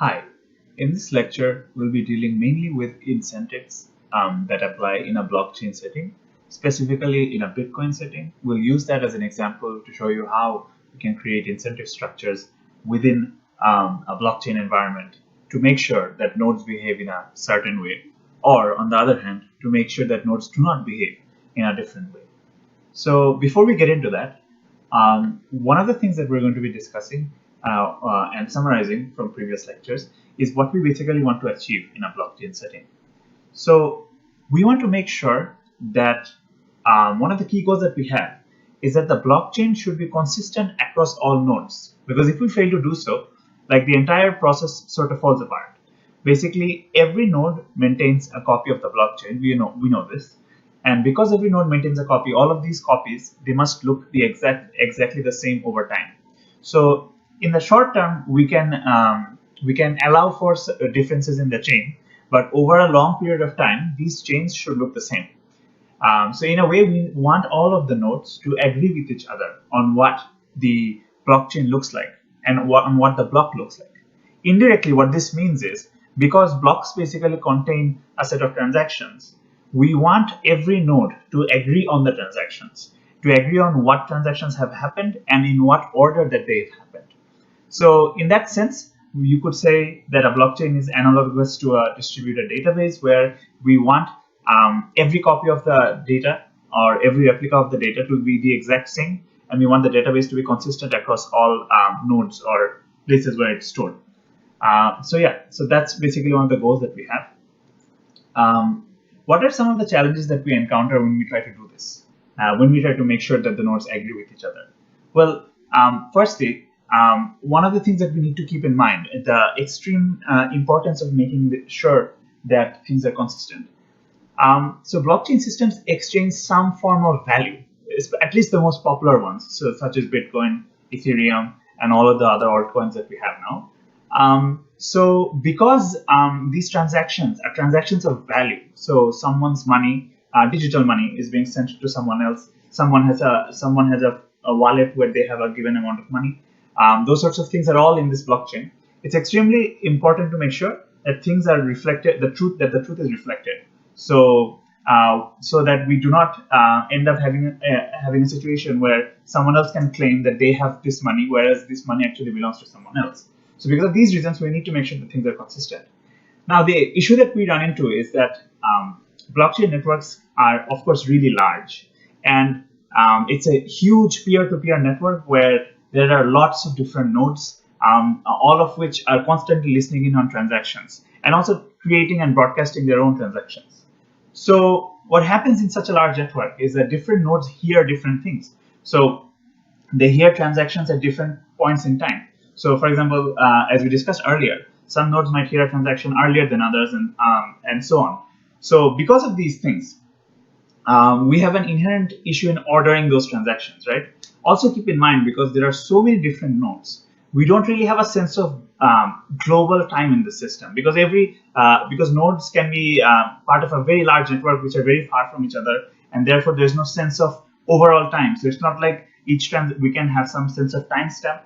Hi, in this lecture, we'll be dealing mainly with incentives that apply in a blockchain setting, specifically in a Bitcoin setting. We'll use that as an example to show you how we can create incentive structures within a blockchain environment to make sure that nodes behave in a certain way, or on the other hand, to make sure that nodes do not behave in a different way. So before we get into that, one of the things that we're going to be discussing and summarizing from previous lectures is what we basically want to achieve in a blockchain setting. So we want to make sure that one of the key goals that we have is that the blockchain should be consistent across all nodes. Because if we fail to do so, like the entire process sort of falls apart. Basically, every node maintains a copy of the blockchain. We know this. And because every node maintains a copy, all of these copies, they must look exactly the same over time. So in the short term, we can allow for differences in the chain, but over a long period of time, these chains should look the same. So in a way, we want all of the nodes to agree with each other on what the blockchain looks like and on what the block looks like. Indirectly, what this means is because blocks basically contain a set of transactions, we want every node to agree on the transactions, to agree on what transactions have happened and in what order that they've happened. So in that sense, you could say that a blockchain is analogous to a distributed database where we want every copy of the data or every replica of the data to be the exact same, and we want the database to be consistent across all nodes or places where it's stored. So that's basically one of the goals that we have. What are some of the challenges that we encounter when we try to do this? When we try to make sure that the nodes agree with each other? Well, firstly, one of the things that we need to keep in mind is the extreme importance of making sure that things are consistent. So blockchain systems exchange some form of value, at least the most popular ones, so such as Bitcoin, Ethereum, and all of the other altcoins that we have now. So because these transactions are transactions of value, so someone's money, digital money, is being sent to someone else. Someone has a wallet where they have a given amount of money. Those sorts of things are all in this blockchain. It's extremely important to make sure that things are reflected, the truth is reflected. So that we do not end up having a situation where someone else can claim that they have this money, whereas this money actually belongs to someone else. So because of these reasons, we need to make sure that things are consistent. Now, the issue that we run into is that blockchain networks are, of course, really large. And it's a huge peer-to-peer network where there are lots of different nodes, all of which are constantly listening in on transactions and also creating and broadcasting their own transactions. So what happens in such a large network is that different nodes hear different things. So they hear transactions at different points in time. So for example, as we discussed earlier, some nodes might hear a transaction earlier than others and so on. So because of these things, we have an inherent issue in ordering those transactions, right? Also keep in mind, because there are so many different nodes, we don't really have a sense of global time in the system, because because nodes can be part of a very large network which are very far from each other, and therefore there's no sense of overall time. So it's not like we can have some sense of timestamp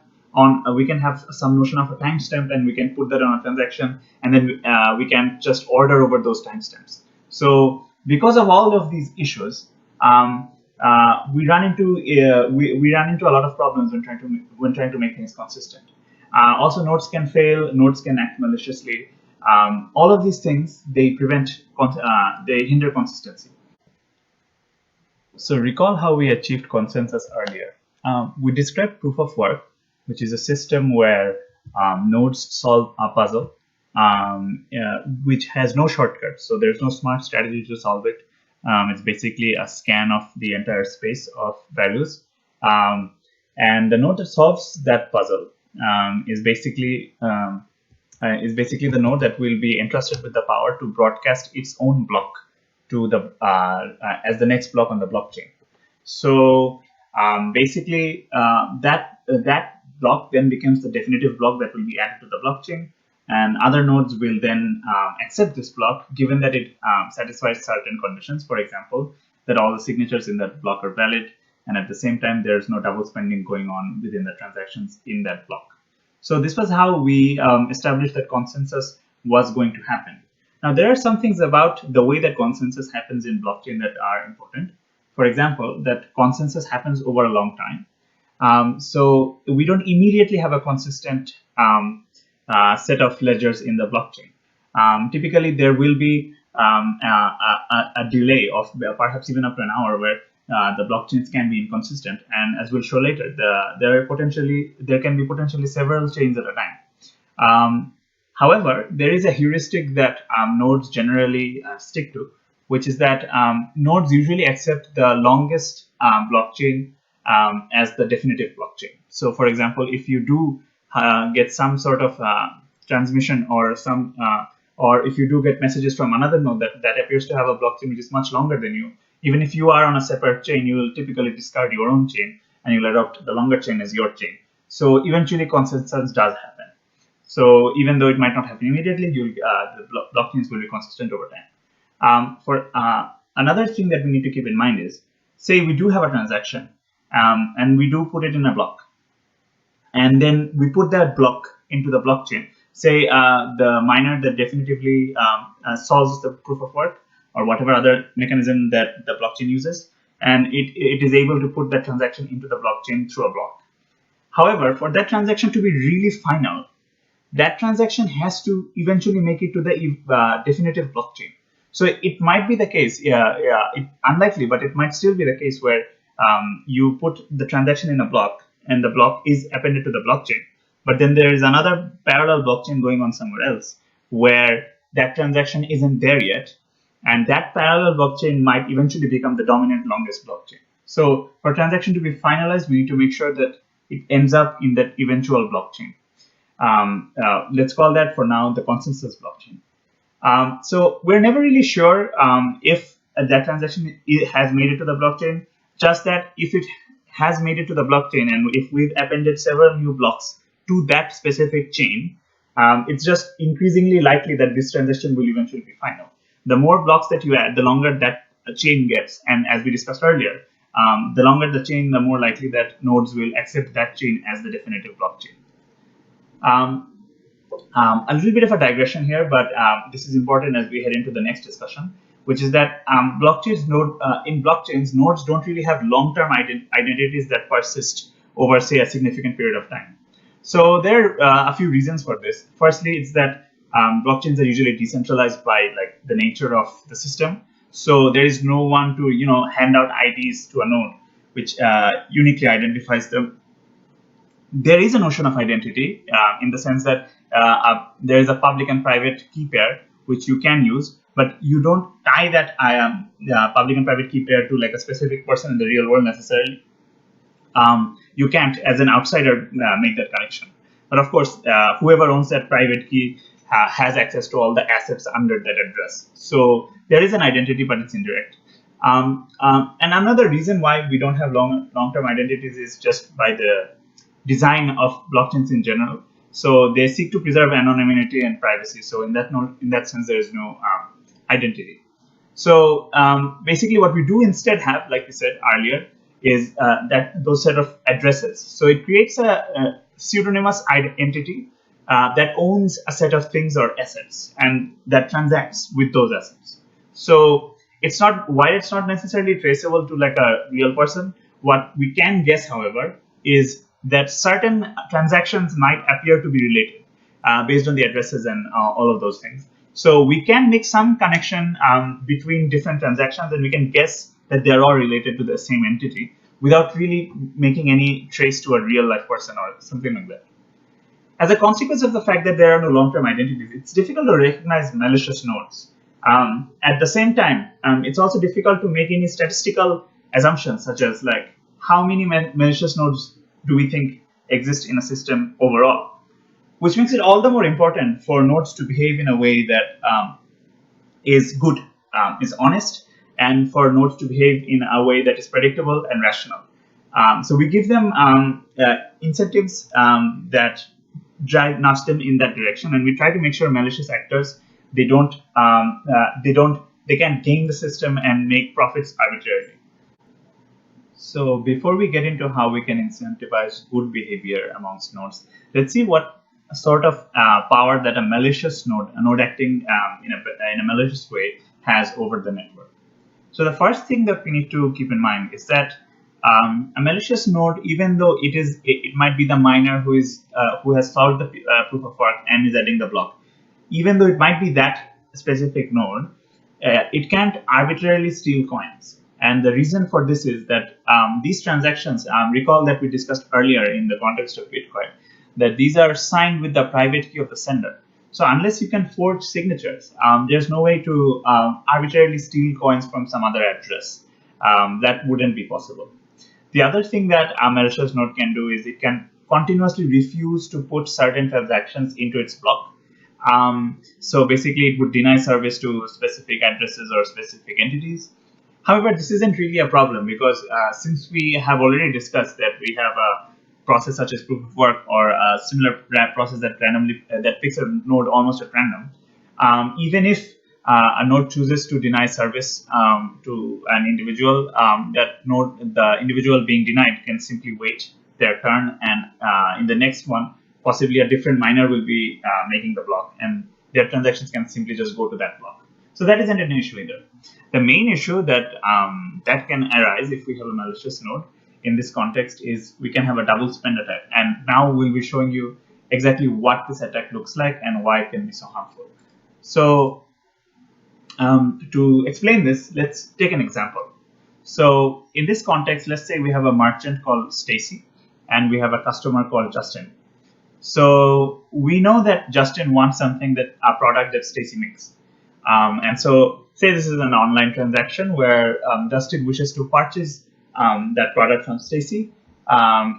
we can have some notion of a timestamp and we can put that on a transaction, and then we can just order over those timestamps. So because of all of these issues, we run into a lot of problems when trying to make things consistent. Also, nodes can fail, nodes can act maliciously. All of these things, they hinder consistency. So recall how we achieved consensus earlier. We described proof of work, which is a system where nodes solve a puzzle, which has no shortcuts. So there's no smart strategy to solve it. It's basically a scan of the entire space of values. And the node that solves that puzzle is basically the node that will be entrusted with the power to broadcast its own block to the as the next block on the blockchain. So basically, that block then becomes the definitive block that will be added to the blockchain, and other nodes will then accept this block given that it satisfies certain conditions. For example, that all the signatures in that block are valid, and at the same time there's no double spending going on within the transactions in that block. So this was how we established that consensus was going to happen. Now, there are some things about the way that consensus happens in blockchain that are important. For example, that consensus happens over a long time. So we don't immediately have a consistent set of ledgers in the blockchain. Typically, there will be a delay of perhaps even up to an hour where the blockchains can be inconsistent, and as we'll show later, there can be potentially several chains at a time. However, there is a heuristic that nodes generally stick to, which is that nodes usually accept the longest blockchain as the definitive blockchain. So, for example, if you do get some sort of transmission or if you do get messages from another node that appears to have a blockchain which is much longer than you, even if you are on a separate chain, you will typically discard your own chain and you'll adopt the longer chain as your chain. So eventually consensus does happen. So even though it might not happen immediately, the blockchains will be consistent over time. For another thing that we need to keep in mind is, say we do have a transaction and we do put it in a block, and then we put that block into the blockchain. Say the miner that definitively solves the proof of work or whatever other mechanism that the blockchain uses, and it is able to put that transaction into the blockchain through a block. However, for that transaction to be really final, that transaction has to eventually make it to the definitive blockchain. So it might be the case, unlikely, but it might still be the case where you put the transaction in a block and the block is appended to the blockchain. But then there is another parallel blockchain going on somewhere else where that transaction isn't there yet. And that parallel blockchain might eventually become the dominant longest blockchain. So for a transaction to be finalized, we need to make sure that it ends up in that eventual blockchain. Let's call that for now the consensus blockchain. So we're never really sure if that transaction has made it to the blockchain, just that if it has made it to the blockchain and if we've appended several new blocks to that specific chain, it's just increasingly likely that this transaction will eventually be final. The more blocks that you add, the longer that chain gets. And as we discussed earlier, the longer the chain, the more likely that nodes will accept that chain as the definitive blockchain. A little bit of a digression here, but this is important as we head into the next discussion, which is that in blockchains, nodes don't really have long-term identities that persist over, say, a significant period of time. So there are a few reasons for this. Firstly, it's that blockchains are usually decentralized by the nature of the system. So there is no one to hand out IDs to a node, which uniquely identifies them. There is a notion of identity in the sense that there is a public and private key pair which you can use, but you don't tie that public and private key pair to a specific person in the real world necessarily. You can't, as an outsider, make that connection. But of course, whoever owns that private key has access to all the assets under that address. So there is an identity, but it's indirect. And another reason why we don't have long-term identities is just by the design of blockchains in general. So they seek to preserve anonymity and privacy. So in that sense, there is no identity. So basically, what we do instead have, like we said earlier, is those set of addresses. So it creates a pseudonymous entity that owns a set of things or assets and that transacts with those assets. So while it's not necessarily traceable to a real person, what we can guess, however, is that certain transactions might appear to be related based on the addresses and all of those things. So we can make some connection between different transactions, and we can guess that they are all related to the same entity without really making any trace to a real life person or something like that. As a consequence of the fact that there are no long-term identities, it's difficult to recognize malicious nodes. At the same time, it's also difficult to make any statistical assumptions, such as how many malicious nodes do we think exist in a system overall, which makes it all the more important for nodes to behave in a way that is good, is honest, and for nodes to behave in a way that is predictable and rational. So we give them incentives that nudge them in that direction, and we try to make sure malicious actors they can't game the system and make profits arbitrarily. So before we get into how we can incentivize good behavior amongst nodes, let's see what sort of power that a malicious node, a node acting in a malicious way, has over the network. So the first thing that we need to keep in mind is that a malicious node, even though it might be the miner who has solved the proof of work and is adding the block, even though it might be that specific node, it can't arbitrarily steal coins. And the reason for this is that these transactions, recall that we discussed earlier in the context of Bitcoin, that these are signed with the private key of the sender. So unless you can forge signatures, there's no way to arbitrarily steal coins from some other address. That wouldn't be possible. The other thing that a malicious node can do is it can continuously refuse to put certain transactions into its block. So basically, it would deny service to specific addresses or specific entities. However, this isn't really a problem because since we have already discussed that we have a process such as proof of work or a similar process that that picks a node almost at random, even if a node chooses to deny service to an individual, the individual being denied can simply wait their turn, and in the next one, possibly a different miner will be making the block, and their transactions can simply just go to that block. So that isn't an issue either. The main issue that that can arise if we have a malicious node in this context is we can have a double spend attack, and now we'll be showing you exactly what this attack looks like and why it can be so harmful. So to explain this, let's take an example. So in this context, let's say we have a merchant called Stacy and we have a customer called Justin. So we know that Justin wants something, that a product that Stacy makes. And so say this is an online transaction where Justin wishes to purchase that product from Stacy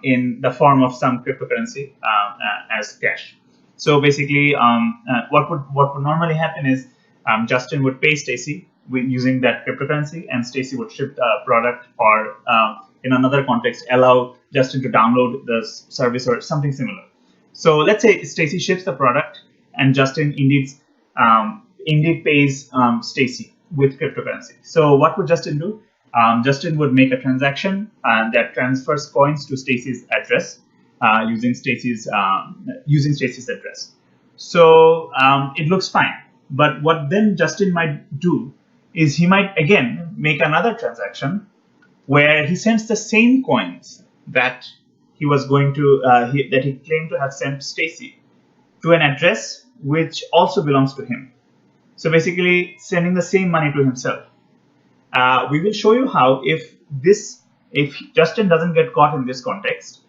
in the form of some cryptocurrency as cash. So basically, what would normally happen is Justin would pay Stacy using that cryptocurrency, and Stacy would ship the product, or in another context, allow Justin to download the service or something similar. So let's say Stacy ships the product, and Justin indeed pays Stacy with cryptocurrency. So what would Justin do? Justin would make a transaction that transfers coins to Stacy's address using Stacy's address. So it looks fine. But what then Justin might do is he might again make another transaction where he sends the same coins that he was going to that he claimed to have sent Stacy to an address which also belongs to him. So basically, sending the same money to himself. We will show you how if Justin doesn't get caught in this context,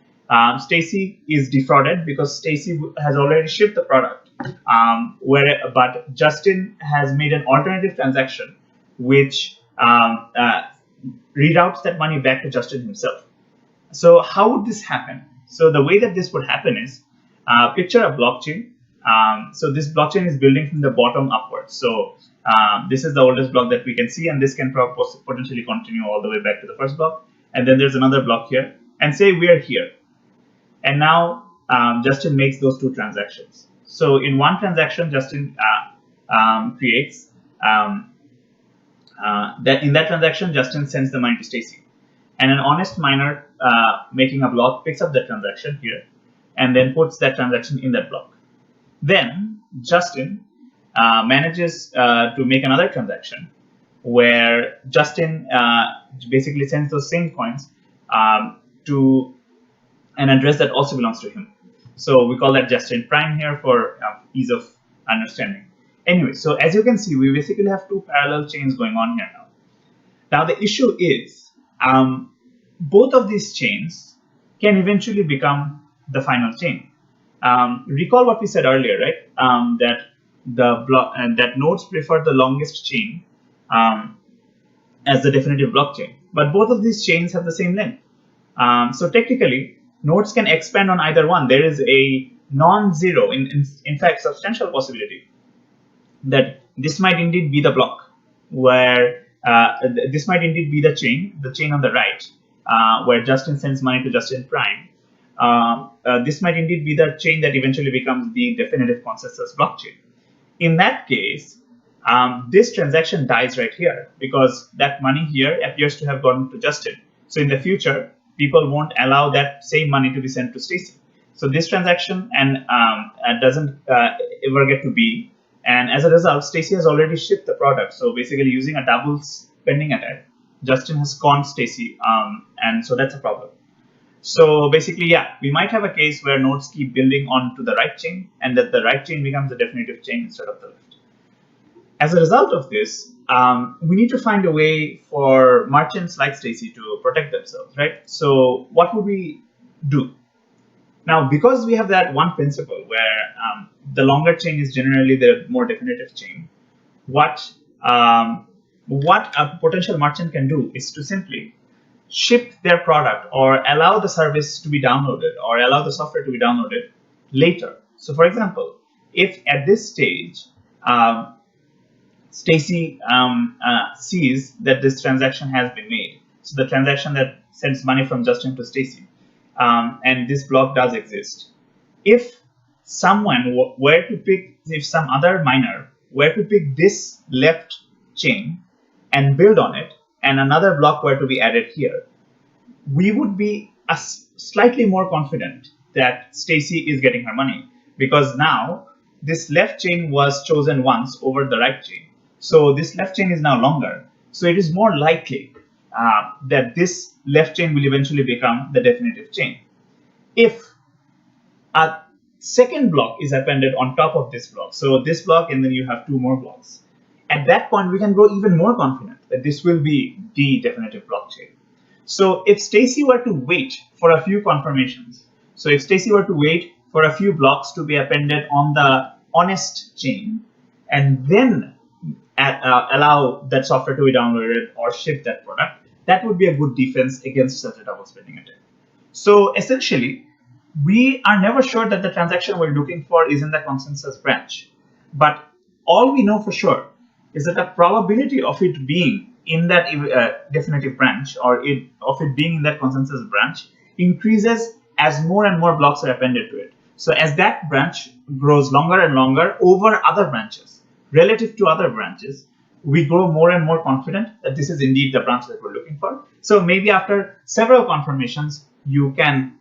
Stacy is defrauded because Stacy has already shipped the product. But Justin has made an alternative transaction which reroutes that money back to Justin himself. So how would this happen? So the way that this would happen is, picture a blockchain. So this blockchain is building from the bottom upwards. So this is the oldest block that we can see, and this can potentially continue all the way back to the first block. And then there's another block here, and say we are here. And now Justin makes those two transactions. So in one transaction, Justin creates that in that transaction, Justin sends the money to Stacy, and an honest miner making a block picks up that transaction here, and then puts that transaction in that block. Then Justin manages to make another transaction where Justin basically sends those same coins to an address that also belongs to him. So we call that Justin Prime here for ease of understanding. Anyway, so as you can see, we basically have two parallel chains going on here now. Now the issue is both of these chains can eventually become the final chain. Recall what we said earlier, right? That nodes prefer the longest chain as the definitive blockchain, but both of these chains have the same length. So technically, nodes can expand on either one. There is a non-zero, in fact, substantial possibility that this might indeed be the block, where this might indeed be the chain on the right, where Justin sends money to Justin Prime. This might indeed be the chain that eventually becomes the definitive consensus blockchain. In that case, this transaction dies right here because that money here appears to have gone to Justin. So in the future, people won't allow that same money to be sent to Stacy. So this transaction doesn't ever get to be. And as a result, Stacy has already shipped the product. So basically, using a double spending attack, Justin has conned Stacy, and so that's a problem. So basically, yeah, we might have a case where nodes keep building onto the right chain, and that the right chain becomes the definitive chain instead of the left. As a result of this, we need to find a way for merchants like Stacy to protect themselves, right? So what would we do? Now, because we have that one principle where the longer chain is generally the more definitive chain, what a potential merchant can do is to simply ship their product or allow the service to be downloaded or allow the software to be downloaded later. So, for example, if at this stage Stacy sees that this transaction has been made, so the transaction that sends money from Justin to Stacy, and this block does exist. If someone were to pick, if some other miner were to pick this left chain and build on it, and another block were to be added here, we would be slightly more confident that Stacy is getting her money, because now this left chain was chosen once over the right chain. So this left chain is now longer. So it is more likely that this left chain will eventually become the definitive chain. If a second block is appended on top of this block, so this block and then you have two more blocks, at that point we can grow even more confident that this will be the definitive blockchain. So if Stacy were to wait for a few confirmations, so if Stacy were to wait for a few blocks to be appended on the honest chain and then allow that software to be downloaded or ship that product, that would be a good defense against such a double spending attack. So essentially, we are never sure that the transaction we're looking for is in the consensus branch. But all we know for sure is that the probability of it being in that definitive branch or of it being in that consensus branch increases as more and more blocks are appended to it. So as that branch grows longer and longer over other branches, relative to other branches, we grow more and more confident that this is indeed the branch that we're looking for. So maybe after several confirmations, you can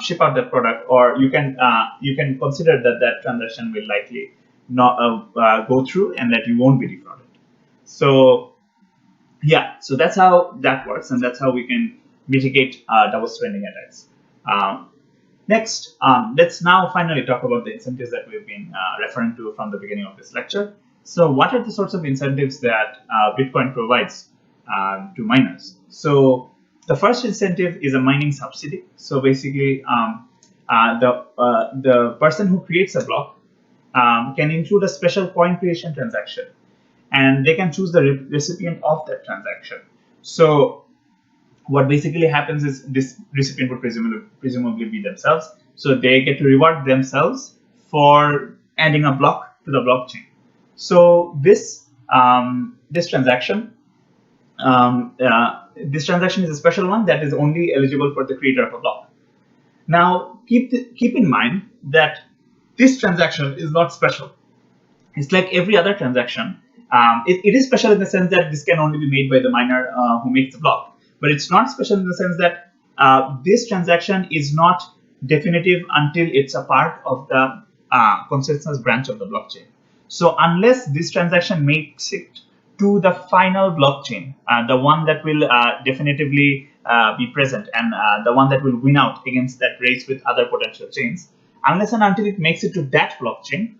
ship out that product, or you can consider that that transaction will likely not go through and that you won't be defrauded. So yeah, so that's how that works, and that's how we can mitigate double spending attacks. Next, let's now finally talk about the incentives that we've been referring to from the beginning of this lecture. So what are the sorts of incentives that Bitcoin provides to miners? So the first incentive is a mining subsidy. So basically, the person who creates a block can include a special coin creation transaction, and they can choose the recipient of that transaction. So what basically happens is this recipient would presumably be themselves. So they get to reward themselves for adding a block to the blockchain. So this transaction is a special one that is only eligible for the creator of a block. Now keep in mind that this transaction is not special. It's like every other transaction. It is special in the sense that this can only be made by the miner who makes the block. But it's not special in the sense that this transaction is not definitive until it's a part of the consensus branch of the blockchain. So unless this transaction makes it to the final blockchain, the one that will definitively be present and the one that will win out against that race with other potential chains, unless and until it makes it to that blockchain,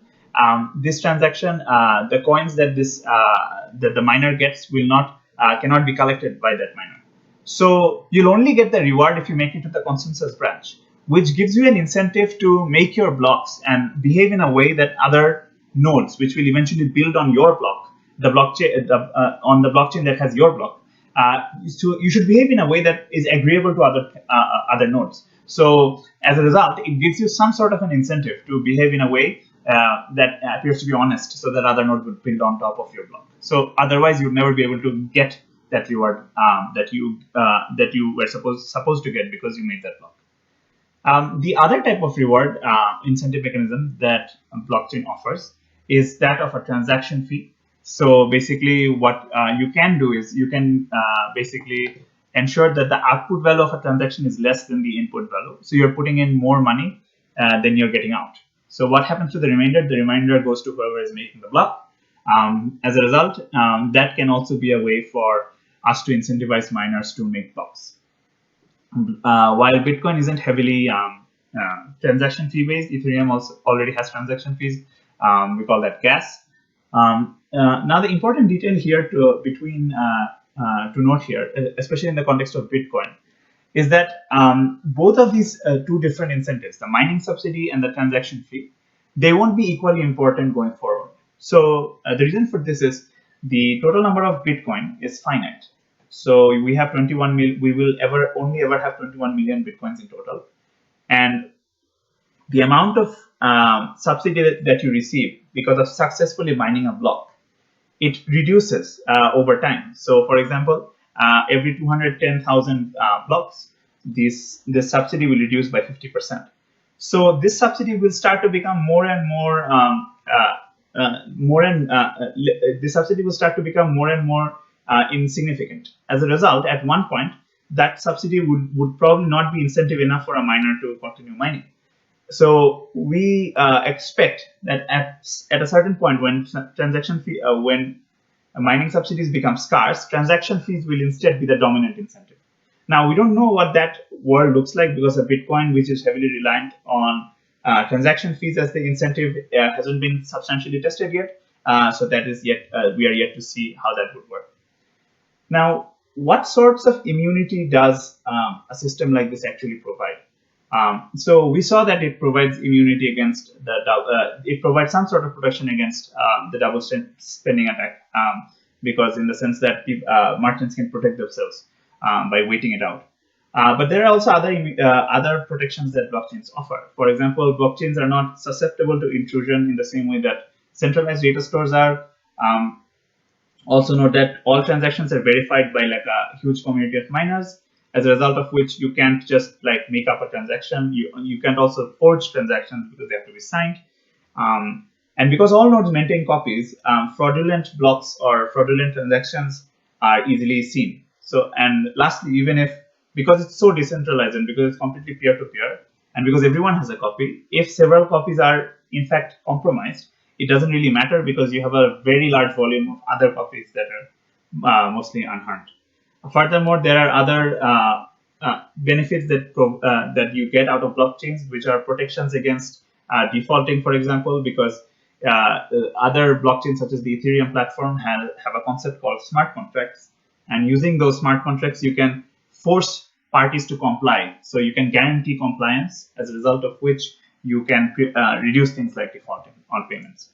this transaction, the coins that that the miner gets will not cannot be collected by that miner. So you'll only get the reward if you make it to the consensus branch, which gives you an incentive to make your blocks and behave in a way that other nodes, which will eventually build on your block, the blockchain on the blockchain that has your block, so you should behave in a way that is agreeable to other nodes. So as a result, it gives you some sort of an incentive to behave in a way that appears to be honest, so that other nodes would build on top of your block. So otherwise, you'd never be able to get that reward that you were supposed to get because you made that block. The other type of reward incentive mechanism that blockchain offers is that of a transaction fee. So basically, what you can do is you can basically ensure that the output value of a transaction is less than the input value. So you're putting in more money than you're getting out. So what happens to the remainder? The remainder goes to whoever is making the block. As a result, that can also be a way for us to incentivize miners to make blocks. While Bitcoin isn't heavily transaction fee based, Ethereum also already has transaction fees. We call that gas. Now, the important detail here to note here, especially in the context of Bitcoin, is that both of these two different incentives, the mining subsidy and the transaction fee, they won't be equally important going forward. So the reason for this is the total number of Bitcoin is finite. So we have 21 million. We will only ever have 21 million Bitcoins in total, and the amount of subsidy that you receive because of successfully mining a block, it reduces over time. So, for example, every 210,000 blocks, this subsidy will reduce by 50%. So this subsidy will start to become more and more this subsidy will start to become more and more insignificant. As a result, at one point, that subsidy would probably not be incentive enough for a miner to continue mining. So we expect that at a certain point, when transaction fee, when mining subsidies become scarce, transaction fees will instead be the dominant incentive. Now, we don't know what that world looks like because a Bitcoin, which is heavily reliant on transaction fees as the incentive, hasn't been substantially tested yet. So that is we are yet to see how that would work. Now, what sorts of immunity does a system like this actually provide? So we saw that it provides immunity against it provides some sort of protection against the double spending attack, because in the sense that merchants can protect themselves by waiting it out. But there are also other protections that blockchains offer. For example, blockchains are not susceptible to intrusion in the same way that centralized data stores are. Also note that all transactions are verified by like a huge community of miners, as a result of which you can't just like make up a transaction. You can't also forge transactions because they have to be signed. And because all nodes maintain copies, fraudulent blocks or fraudulent transactions are easily seen. So, and lastly, because it's so decentralized and because it's completely peer-to-peer, and because everyone has a copy, if several copies are in fact compromised, it doesn't really matter because you have a very large volume of other copies that are mostly unharmed. Furthermore, there are other benefits that you get out of blockchains, which are protections against defaulting, for example, because other blockchains such as the Ethereum platform have a concept called smart contracts. And using those smart contracts, you can force parties to comply. So you can guarantee compliance, as a result of which you can reduce things like defaulting on payments.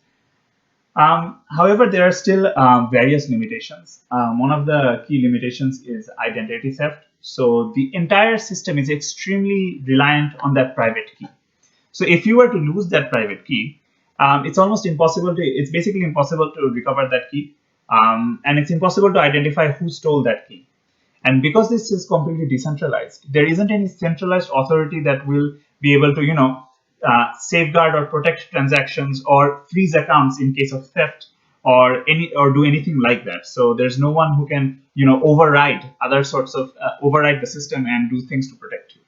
However, there are still various limitations. One of the key limitations is identity theft. So the entire system is extremely reliant on that private key. So if you were to lose that private key, it's basically impossible to recover that key. And it's impossible to identify who stole that key. And because this is completely decentralized, there isn't any centralized authority that will be able to, safeguard or protect transactions or freeze accounts in case of theft or do anything like that. So there's no one who can, override the system and do things to protect you.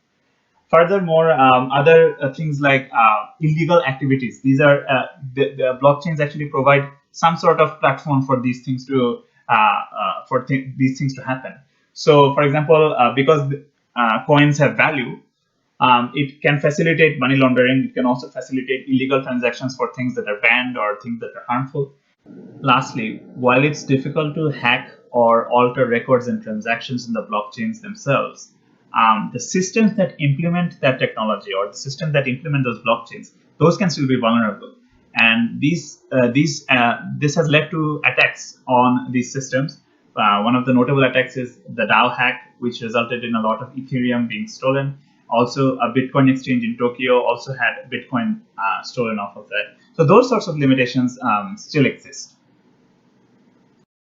Furthermore, other things like illegal activities. These are the blockchains actually provide some sort of platform for these things to happen. So, for example, because coins have value, it can facilitate money laundering. It can also facilitate illegal transactions for things that are banned or things that are harmful. Lastly, while it's difficult to hack or alter records and transactions in the blockchains themselves, the systems that implement that technology or the systems that implement those blockchains, those can still be vulnerable. And this has led to attacks on these systems. One of the notable attacks is the DAO hack, which resulted in a lot of Ethereum being stolen. Also, a Bitcoin exchange in Tokyo also had Bitcoin stolen off of that. So those sorts of limitations still exist.